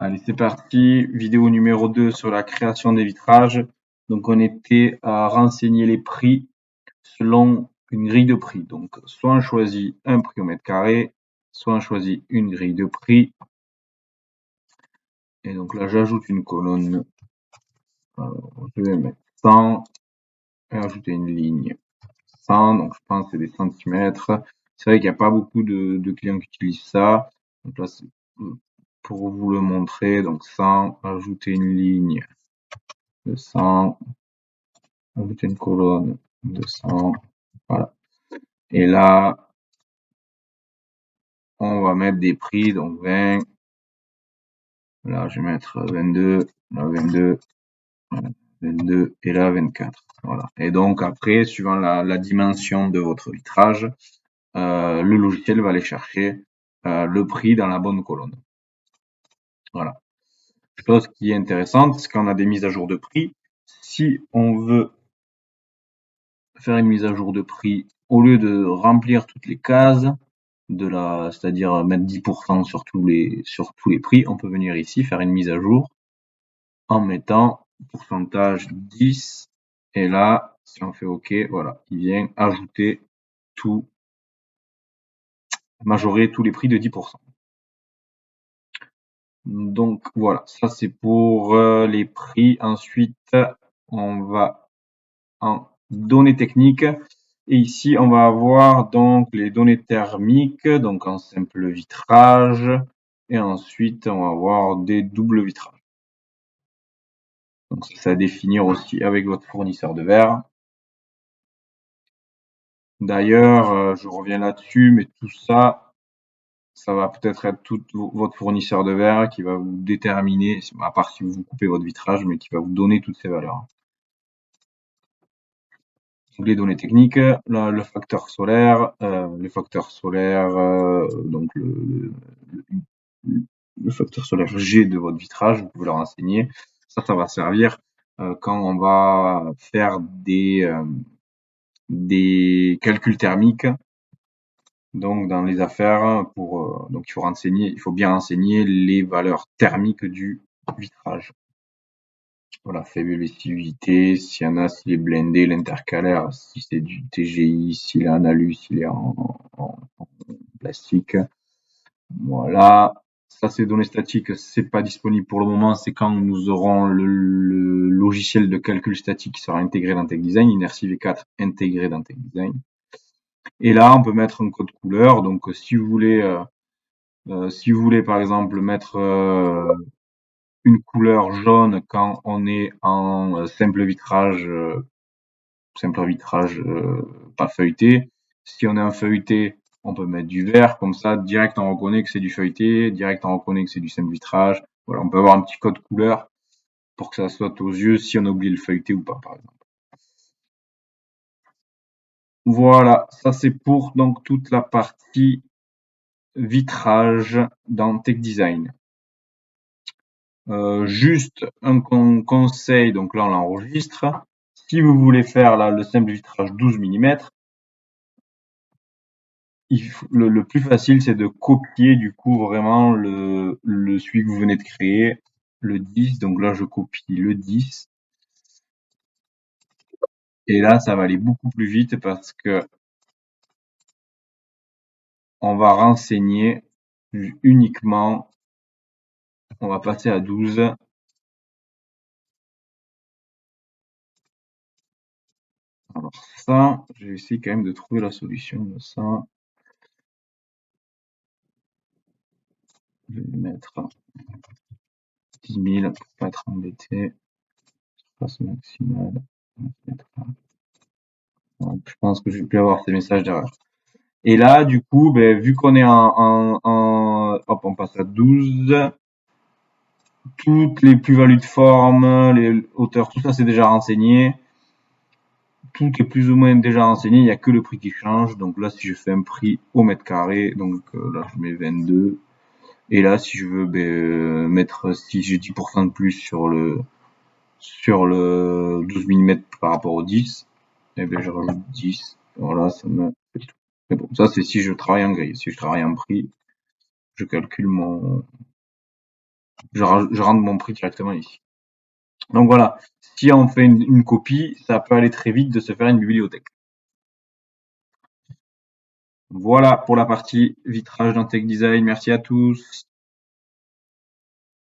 Allez, c'est parti. Vidéo numéro 2 sur la création des vitrages. Donc, on était à renseigner les prix selon une grille de prix. Donc, soit on choisit un prix au mètre carré, soit on choisit une grille de prix. Et donc là, j'ajoute une colonne. Alors, je vais mettre 100 et ajouter une ligne 100. Donc, je pense que c'est des centimètres. C'est vrai qu'il n'y a pas beaucoup de clients qui utilisent ça. Donc là, c'est pour vous le montrer. Donc, 100, ajouter une ligne de 100, ajouter une colonne de 100. Voilà. Et là, on va mettre des prix. Donc, 20. Là, je vais mettre 22. Là, 22. 22 et là 24. Voilà. Et donc après, suivant la dimension de votre vitrage, le logiciel va aller chercher le prix dans la bonne colonne. Voilà. Chose qui est intéressante, c'est qu'on a des mises à jour de prix. Si on veut faire une mise à jour de prix, au lieu de remplir toutes les cases, c'est-à-dire mettre 10% sur tous les prix, on peut venir ici faire une mise à jour en mettant pourcentage 10. Et là, si on fait OK, voilà, il vient ajouter tout, majorer tous les prix de 10%. Donc voilà, ça c'est pour les prix. Ensuite, on va en données techniques. Et ici, on va avoir donc les données thermiques, donc en simple vitrage. Et ensuite, on va avoir des doubles vitrages. Donc ça à définir aussi avec votre fournisseur de verre. D'ailleurs, je reviens là-dessus, mais tout ça, ça va peut-être être tout votre fournisseur de verre qui va vous déterminer, à part si vous coupez votre vitrage, mais qui va vous donner toutes ces valeurs. Donc les données techniques, le facteur solaire, donc le facteur solaire G de votre vitrage, vous pouvez le renseigner. Ça va servir quand on va faire des calculs thermiques. Donc dans les affaires, donc il faut bien renseigner les valeurs thermiques du vitrage. Voilà, faible émissivité, s'il y en a, s'il est blindé, l'intercalaire, si c'est du TGI, s'il est en alu, s'il est en plastique. Voilà. Ça, c'est données statiques, c'est pas disponible pour le moment, c'est quand nous aurons le logiciel de calcul statique qui sera intégré dans TechDesign, Inertie V4 intégré dans TechDesign. Et là, on peut mettre un code couleur. Donc, si vous voulez par exemple mettre une couleur jaune quand on est en simple vitrage pas feuilleté. Si on est en feuilleté, on peut mettre du vert, comme ça, direct on reconnaît que c'est du feuilleté, direct on reconnaît que c'est du simple vitrage. Voilà, on peut avoir un petit code couleur pour que ça saute aux yeux si on oublie le feuilleté ou pas, par exemple. Voilà, ça c'est pour donc toute la partie vitrage dans TechDesign. Juste un conseil, donc là on l'enregistre. Si vous voulez faire là le simple vitrage 12 mm, le plus facile c'est de copier du coup vraiment celui que vous venez de créer, le 10. Donc là je copie le 10. Et là ça va aller beaucoup plus vite parce que on va renseigner uniquement, on va passer à 12. Alors ça, je vais essayer quand même de trouver la solution de ça. Je vais mettre 10 000 pour pas être embêté. Surface maximale. Donc, je pense que je vais plus avoir ces messages d'erreur. Et là, du coup, vu qu'on est hop, on passe à 12. Toutes les plus-values de forme, les hauteurs, tout ça c'est déjà renseigné. Tout est plus ou moins déjà renseigné, il n'y a que le prix qui change. Donc là, si je fais un prix au mètre carré, donc là je mets 22. Et là, si je veux mettre, si j'ai 10% de plus sur le 12 mm par rapport au 10, et bien je rajoute 10. Voilà, ça me fait tout. Mais bon, ça c'est si je travaille en grille. Si je travaille en prix, je calcule je rentre mon prix directement ici. Donc voilà, si on fait une copie, ça peut aller très vite de se faire une bibliothèque. Voilà pour la partie vitrage dans Tech Design. Merci à tous.